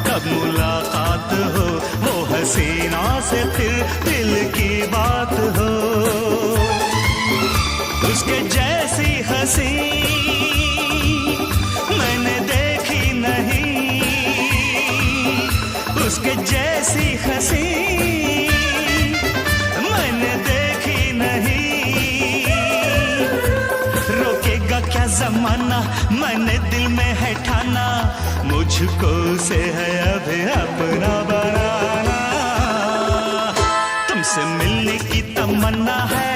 कब मुलाकात हो वो हसीना से फिर दिल की बात हो। उसके जैसी हंसी मैंने देखी नहीं, उसके जैसी हंसी मैंने देखी नहीं। रोकेगा क्या जमाना, मैंने दिल में है ठाना, मुझको से है अभी अपना बनाना। तुमसे मिलने की तमन्ना है,